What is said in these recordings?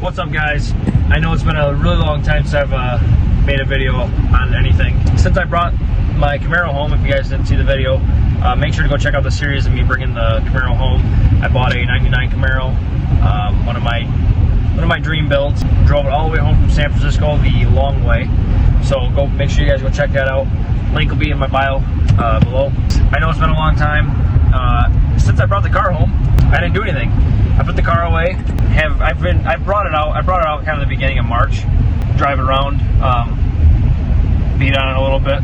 What's up, guys? I know it's been a really long time since I've made a video on anything. Since I brought my Camaro home, if you guys didn't see the video, make sure to go check out the series of me bringing the Camaro home. I bought a 99 Camaro, one of my dream builds. Drove it all the way home from San Francisco the long way. So go make sure you guys go check that out. Link will be in my bio below. I know it's been a long time since I brought the car home. I didn't do anything. I put the car away. I brought it out kind of the beginning of March. Drive it around, beat on it a little bit.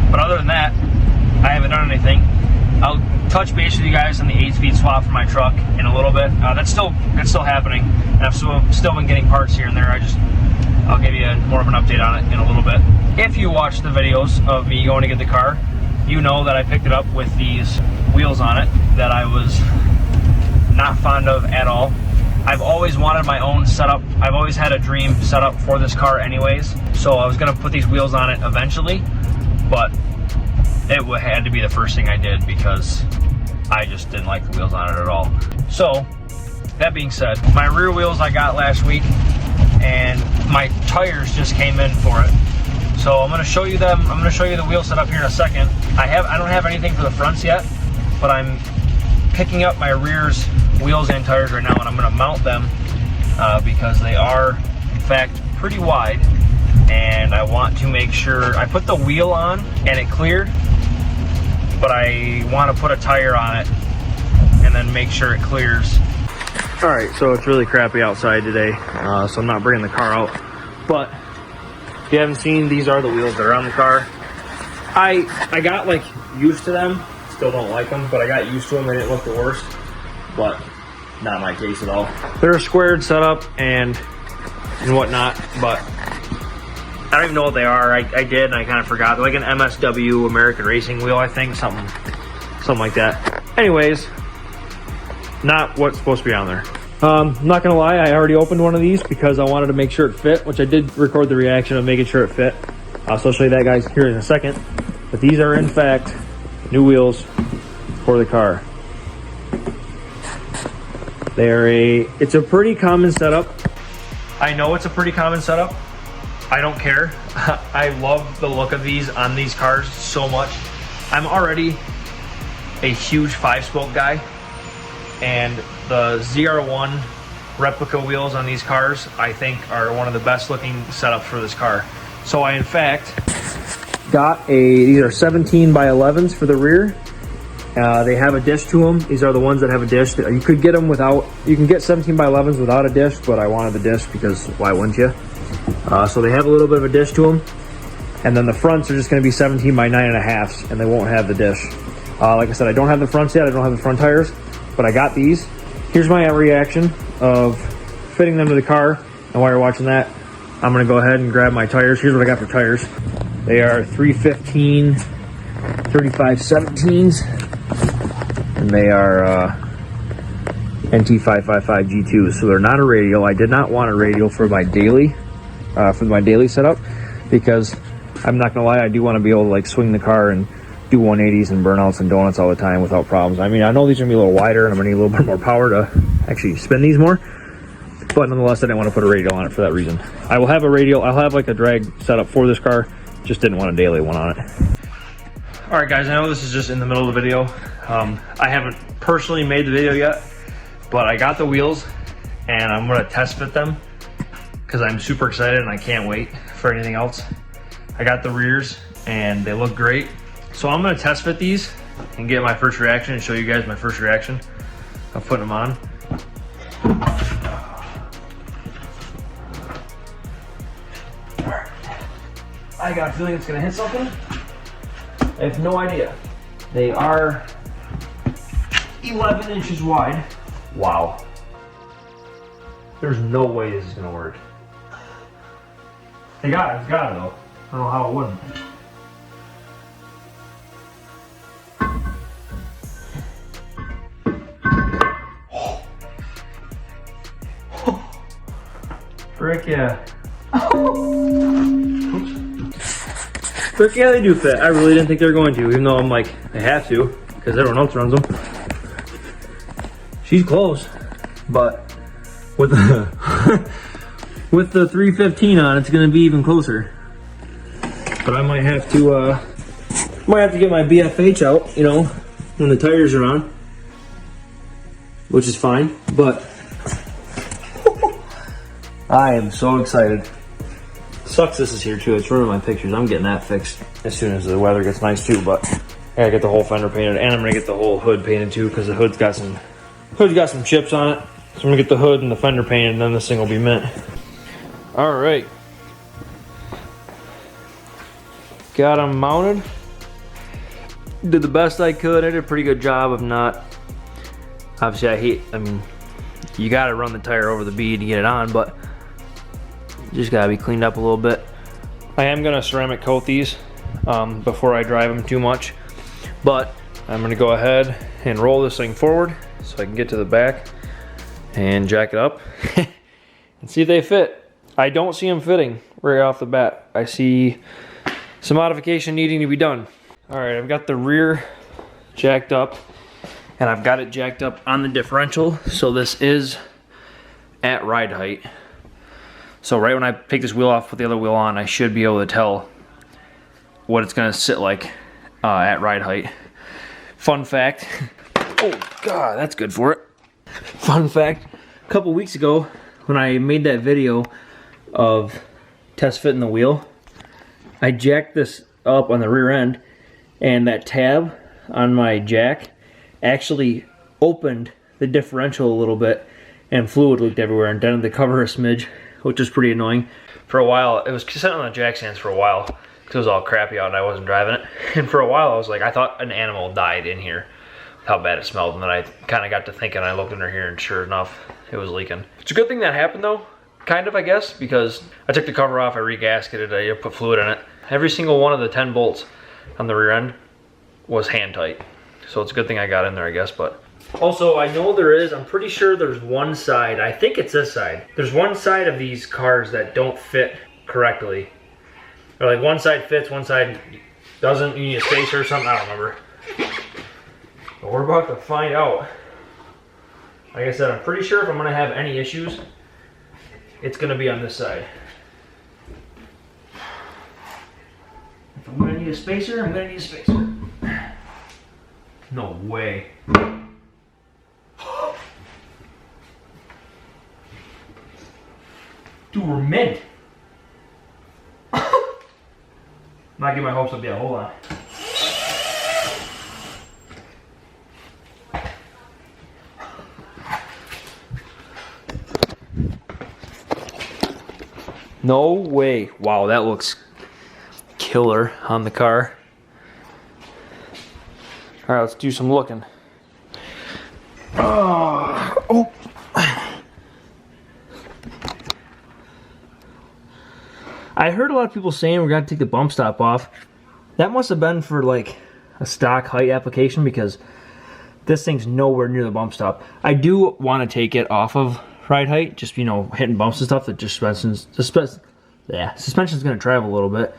But other than that, I haven't done anything. I'll touch base with you guys on the 8-speed swap for my truck in a little bit. That's still happening, and I've still been getting parts here and there. I'll give you more of an update on it in a little bit. If you watch the videos of me going to get the car, you know that I picked it up with these wheels on it that I was not fond of at all. I've always wanted my own setup. I've always had a dream setup for this car anyways, so I was gonna put these wheels on it eventually, but it had to be the first thing I did because I just didn't like the wheels on it at all. So that being said, my rear wheels I got last week, and my tires just came in for it. So I'm going to show you them. I'm going to show you the wheel setup here in a second. I don't have anything for the fronts yet, but I'm picking up my rear's wheels and tires right now, and I'm going to mount them because they are in fact pretty wide. And I want to make sure I put the wheel on and it cleared, but I want to put a tire on it and then make sure it clears. All right, so it's really crappy outside today, so I'm not bringing the car out. But if you haven't seen, these are the wheels that are on the car. I got like used to them. Still don't like them, but I got used to them. They didn't look the worst, but not my case at all. They're a squared setup and whatnot, but I don't even know what they are. I did, and I kind of forgot. They're like an MSW American Racing wheel, I think, something like that. Anyways, not what's supposed to be on there. I'm not gonna lie, I already opened one of these because I wanted to make sure it fit, which I did record the reaction of making sure it fit. So I'll show you that, guys, here in a second. But these are in fact new wheels for the car. It's a pretty common setup. I know it's a pretty common setup. I don't care. I love the look of these on these cars so much. I'm already a huge 5-spoke guy, and the ZR1 replica wheels on these cars I think are one of the best looking setups for this car. So I in fact got these are 17 by 11s for the rear. They have a dish to them. These are the ones that have a dish. You could get them without, you can get 17 by 11s without a dish, but I wanted the dish because why wouldn't you? So they have a little bit of a dish to them, and then the fronts are just going to be 17 by 9.5s, and they won't have the dish. Like I said, I don't have the fronts yet. I don't have the front tires, but I got these. Here's my reaction of fitting them to the car. And while you're watching that, I'm going to go ahead and grab my tires. Here's what I got for tires. They are 315 35 17s, and they are NT555 G2s. So they're not a radial. I did not want a radial for my daily setup, because I'm not gonna lie, I do want to be able to like swing the car and do 180s and burnouts and donuts all the time without problems. I mean, I know these are gonna be a little wider and I'm gonna need a little bit more power to actually spin these more, but nonetheless I didn't want to put a radial on it for that reason. I will have a radial. I'll have like a drag setup for this car, just didn't want a daily one on it. All right, guys, I know this is just in the middle of the video. I haven't personally made the video yet, but I got the wheels and I'm gonna test fit them because I'm super excited and I can't wait for anything else. I got the rears and they look great. So I'm gonna test fit these and get my first reaction and show you guys my first reaction of putting them on. I got a feeling it's gonna hit something. I have no idea. They are 11 inches wide. Wow. There's no way this is gonna work. It's got it though. I don't know how it wouldn't. Frick yeah. Frick yeah, they do fit. I really didn't think they were going to, even though I'm like, they have to, because everyone else runs them. She's close, but with the with the 315 on, it's gonna be even closer. But I might have to get my BFH out, you know, when the tires are on, which is fine. But I am so excited. Sucks this is here too. It's ruining my pictures. I'm getting that fixed as soon as the weather gets nice too. But I gotta get the whole fender painted, and I'm gonna get the whole hood painted too, because the hood's got some chips on it. So I'm gonna get the hood and the fender painted, and then this thing will be mint. All right, got them mounted. Did the best I could. I did a pretty good job of not. Obviously, I mean, you gotta run the tire over the bead to get it on, but just gotta be cleaned up a little bit. I am gonna ceramic coat these before I drive them too much, but I'm gonna go ahead and roll this thing forward so I can get to the back and jack it up and see if they fit. I don't see them fitting right off the bat. I see some modification needing to be done. All right, I've got the rear jacked up, and I've got it jacked up on the differential, so this is at ride height. So right when I take this wheel off, put the other wheel on, I should be able to tell what it's gonna sit like at ride height. Fun fact, oh God, that's good for it. Fun fact, a couple weeks ago when I made that video of test fitting the wheel, I jacked this up on the rear end, and that tab on my jack actually opened the differential a little bit, and fluid leaked everywhere and dented the cover a smidge, which was pretty annoying. For a while, it was sitting on the jack stands for a while because it was all crappy out and I wasn't driving it. And for a while, I was like, I thought an animal died in here, how bad it smelled. And then I kind of got to thinking, I looked under here, and sure enough, it was leaking. It's a good thing that happened though, kind of, I guess, because I took the cover off, I regasketed, I put fluid in it. Every single one of the 10 bolts on the rear end was hand tight. So it's a good thing I got in there, I guess. But also, I know there is, I'm pretty sure there's one side, I think it's this side. There's one side of these cars that don't fit correctly. Or like one side fits, one side doesn't. You need a spacer or something, I don't remember. But we're about to find out. Like I said, I'm pretty sure if I'm gonna have any issues, it's gonna be on this side. If I'm gonna need a spacer, I'm gonna need a spacer. No way. Dude, we're mint. Not get my hopes up yet, hold on. No way. Wow, that looks killer on the car. All right, let's do some looking. Oh. I heard a lot of people saying we're gonna take the bump stop off. That must have been for like a stock height application, because this thing's nowhere near the bump stop. I do want to take it off of ride height, just, you know, hitting bumps and stuff. That just suspension's gonna travel a little bit.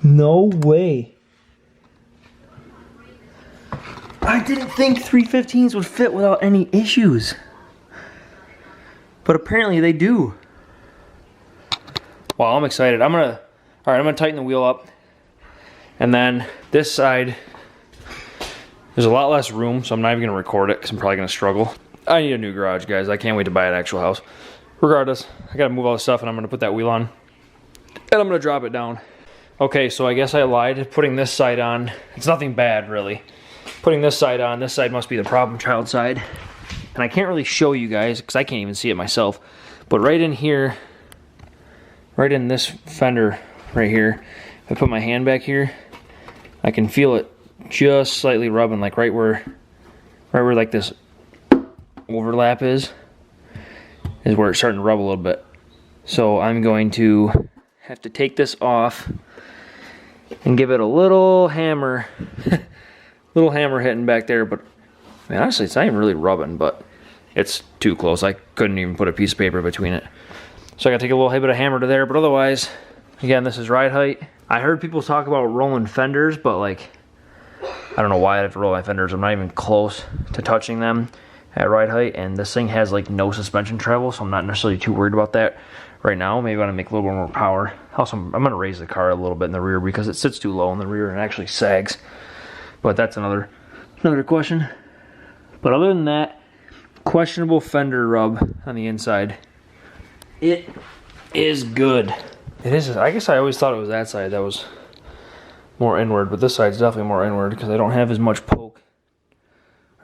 No way. I didn't think 315s would fit without any issues. But apparently they do. Wow, I'm excited. All right, I'm gonna tighten the wheel up. And then this side, there's a lot less room, so I'm not even gonna record it because I'm probably gonna struggle. I need a new garage, guys. I can't wait to buy an actual house. Regardless, I gotta move all this stuff, and I'm gonna put that wheel on. And I'm gonna drop it down. Okay, so I guess I lied. Putting this side on, it's nothing bad, really. Putting this side on, this side must be the problem child side. And I can't really show you guys because I can't even see it myself. But right in here, right in this fender right here, if I put my hand back here, I can feel it just slightly rubbing, like right where like this overlap is where it's starting to rub a little bit. So I'm going to have to take this off and give it a little hammer, little hammer hitting back there. But I mean, honestly, it's not even really rubbing, but it's too close. I couldn't even put a piece of paper between it. So I gotta take a little bit of hammer to there, but otherwise, again, this is ride height. I heard people talk about rolling fenders, but like, I don't know why I have to roll my fenders. I'm not even close to touching them at ride height, and this thing has like no suspension travel, so I'm not necessarily too worried about that right now. Maybe I want to make a little bit more power. Also, I'm gonna raise the car a little bit in the rear because it sits too low in the rear and it actually sags. But that's another question. But other than that, questionable fender rub on the inside. It is good. It is. I guess I always thought it was that side that was more inward, but this side's definitely more inward because I don't have as much poke,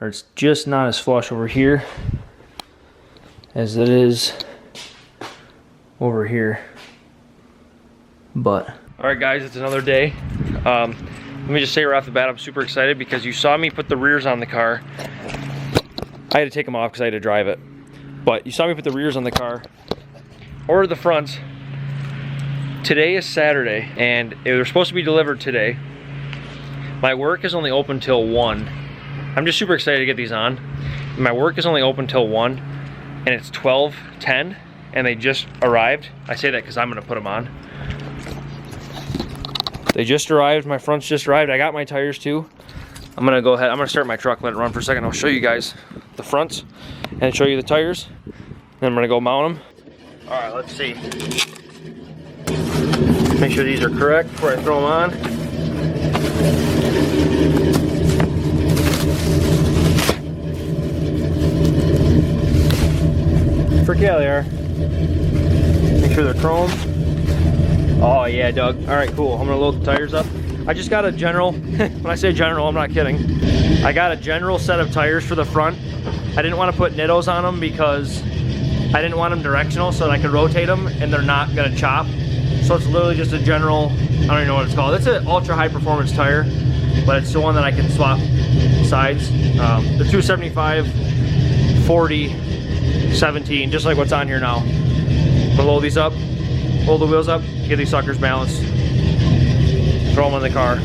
or it's just not as flush over here as it is over here. But all right, guys, it's another day. Let me just say right off the bat, I'm super excited because you saw me put the rears on the car. I had to take them off because I had to drive it, but you saw me put the rears on the car, ordered the fronts. Today is Saturday, and they were supposed to be delivered today. My work is only open till 1. I'm just super excited to get these on. My work is only open till 1, and it's 12:10, and they just arrived. I say that because I'm gonna put them on. They just arrived, my fronts just arrived. I got my tires too. I'm gonna go ahead, I'm gonna start my truck, let it run for a second. I'll show you guys the fronts and show you the tires. Then I'm gonna go mount them. All right, let's see. Make sure these are correct before I throw them on. Frick yeah, they are. Make sure they're chrome. Oh yeah, Doug. All right, cool. I'm gonna load the tires up. I just got a general, when I say general, I'm not kidding. I got a general set of tires for the front. I didn't want to put nittos on them because I didn't want them directional so that I could rotate them and they're not gonna chop. So it's literally just a general, I don't even know what it's called. It's an ultra high performance tire, but it's the one that I can swap sides. The 275, 40, 17, just like what's on here now. I'm gonna load these up, hold the wheels up, get these suckers balanced, throw them in the car.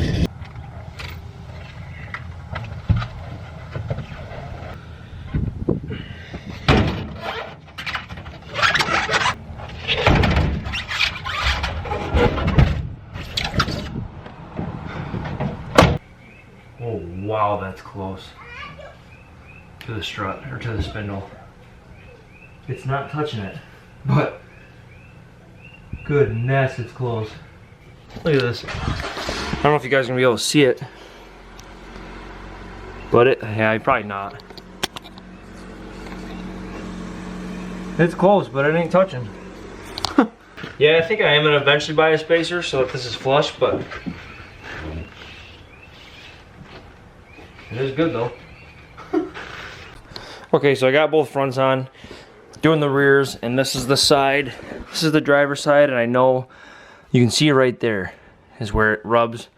Oh wow, that's close to the strut or to the spindle. It's not touching it, but goodness, it's close. Look at this. I don't know if you guys are gonna be able to see it, but yeah, probably not. It's close, but it ain't touching. Yeah, I think I am gonna eventually buy a spacer so that this is flush, but it is good though. Okay, so I got both fronts on, doing the rears, and this is the side. This is the driver's side, and I know you can see right there is where it rubs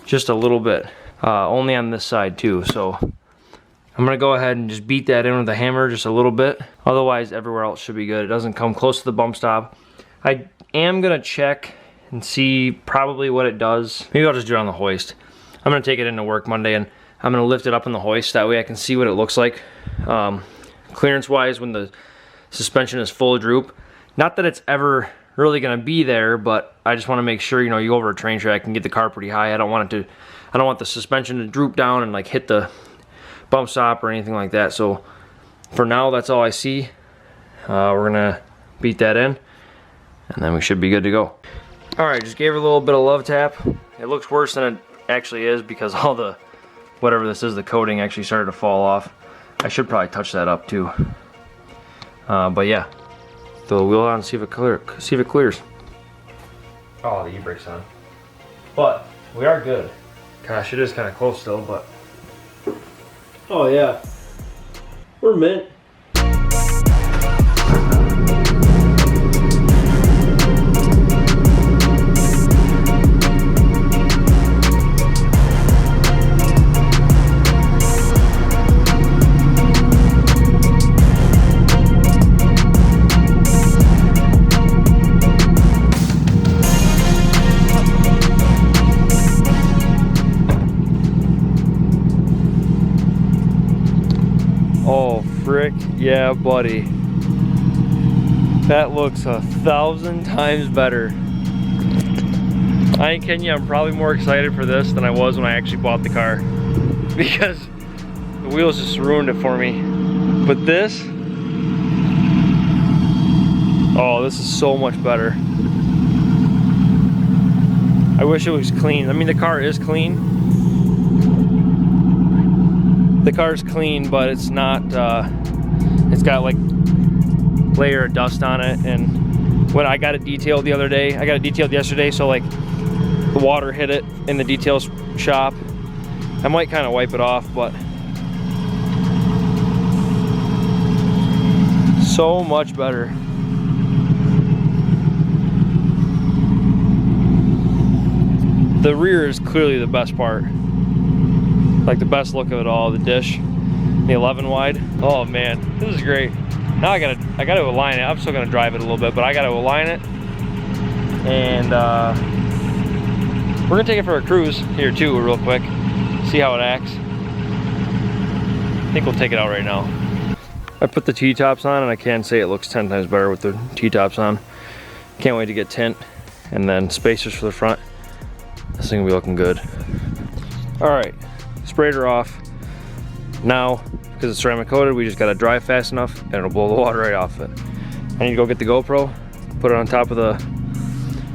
just a little bit. Only on this side too, so I'm gonna go ahead and just beat that in with a hammer just a little bit. Otherwise, everywhere else should be good. It doesn't come close to the bump stop. I am gonna check and see probably what it does. Maybe I'll just do it on the hoist. I'm gonna take it into work Monday and I'm gonna lift it up on the hoist. That way I can see what it looks like. Clearance wise, when the suspension is full droop. Not that it's ever really gonna be there, but I just wanna make sure, you know, you go over a train track and get the car pretty high. I don't want the suspension to droop down and like hit the bump stop or anything like that. So for now, that's all I see. We're gonna beat that in and then we should be good to go. All right, just gave her a little bit of love tap. It looks worse than it actually is because all the, whatever this is, the coating actually started to fall off. I should probably touch that up too. But yeah, throw the wheel on and see if it clears. Oh, the e-brake's on. But we are good. Gosh, it is kind of close still, but oh yeah, we're mint. Oh, frick yeah, buddy. That looks 1,000 times better. I ain't kidding you, I'm probably more excited for this than I was when I actually bought the car. Because the wheels just ruined it for me. But this, oh, this is so much better. I wish it was clean. I mean, the car is clean. The car's clean, but it's not, it's got like layer of dust on it. And when I got it detailed the other day, I got it detailed yesterday, so like the water hit it in the details shop. I might kind of wipe it off, but so much better. The rear is clearly the best part. Like the best look of it all, the dish, the 11 wide. Oh man, this is great. Now I gotta align it. I'm still gonna drive it a little bit, but I gotta align it. And we're gonna take it for a cruise here too real quick. See how it acts. I think we'll take it out right now. I put the T-tops on and I can say it looks 10 times better with the T-tops on. Can't wait to get tint and then spacers for the front. This thing will be looking good. All right, sprayed her off. Now, because it's ceramic coated, we just gotta dry fast enough and it'll blow the water right off it. I need to go get the GoPro, put it on top of the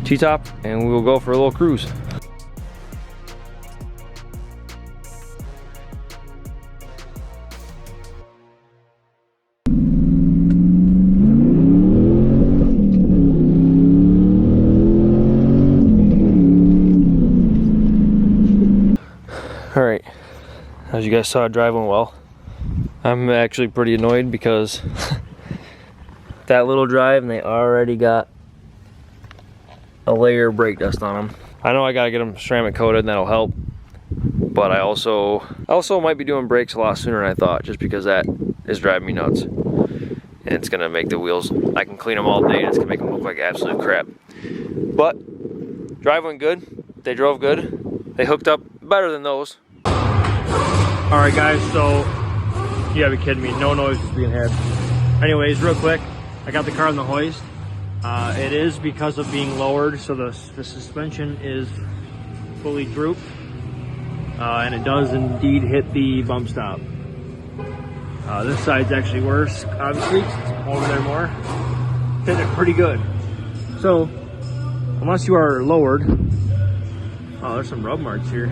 T-top, and we will go for a little cruise. All right, as you guys saw, driving well. I'm actually pretty annoyed because that little drive and they already got a layer of brake dust on them. I know I gotta get them ceramic coated and that'll help, but I also might be doing brakes a lot sooner than I thought, just because that is driving me nuts. And it's gonna make the wheels, I can clean them all day and it's gonna make them look like absolute crap. But drive went good, they drove good, they hooked up better than those. All right guys, so you gotta be kidding me, no noise is being had. Anyways, real quick, I got the car on the hoist. It is because of being lowered, so the suspension is fully drooped, and it does indeed hit the bump stop. This side's actually worse, obviously, it's over there more. Hit it pretty good. So, unless you are lowered, oh, there's some rub marks here.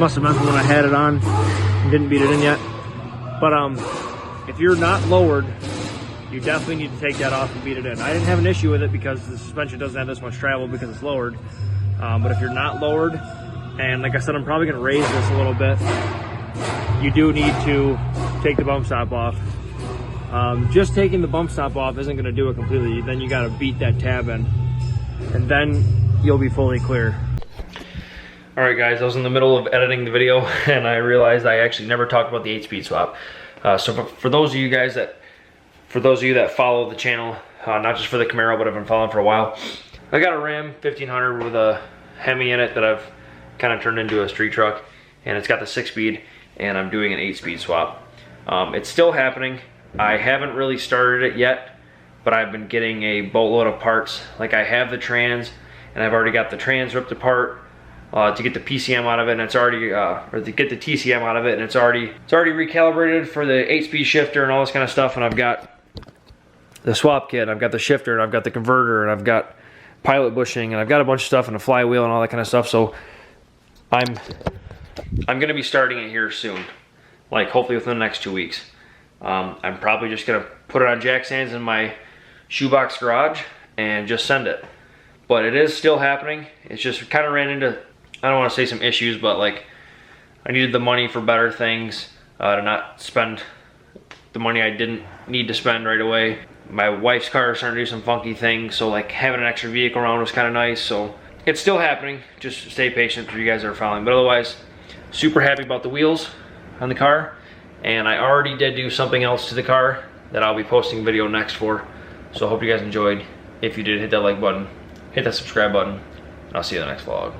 Must have been when I had it on and didn't beat it in yet. But if you're not lowered, you definitely need to take that off and beat it in. I didn't have an issue with it because the suspension doesn't have this much travel because it's lowered. But if you're not lowered, and like I said, I'm probably going to raise this a little bit, you do need to take the bump stop off. Just taking the bump stop off isn't going to do it completely. Then you got to beat that tab in, and then you'll be fully clear. All right guys, I was in the middle of editing the video and I realized I actually never talked about the 8-speed swap. So for those of you that follow the channel, not just for the Camaro, but I've been following for a while, I got a Ram 1500 with a Hemi in it that I've kind of turned into a street truck, and it's got the 6-speed, and I'm doing an 8-speed swap. It's still happening. I haven't really started it yet, but I've been getting a boatload of parts. Like I have the trans, and I've already got the trans ripped apart. To get the PCM out of it, and it's already, or to get the TCM out of it, and it's already recalibrated for the 8-speed shifter and all this kind of stuff. And I've got the swap kit, I've got the shifter, and I've got the converter, and I've got pilot bushing, and I've got a bunch of stuff and a flywheel and all that kind of stuff. So I'm gonna be starting it here soon, like hopefully within the next 2 weeks. I'm probably just gonna put it on jack stands in my shoebox garage and just send it. But it is still happening. It's just kind of ran into, I don't want to say some issues, but like I needed the money for better things, to not spend the money I didn't need to spend right away. My wife's car is starting to do some funky things, so like having an extra vehicle around was kind of nice. So it's still happening. Just stay patient for you guys that are following. But otherwise, super happy about the wheels on the car. And I already did do something else to the car that I'll be posting a video next for. So I hope you guys enjoyed. If you did, hit that like button, hit that subscribe button, and I'll see you in the next vlog.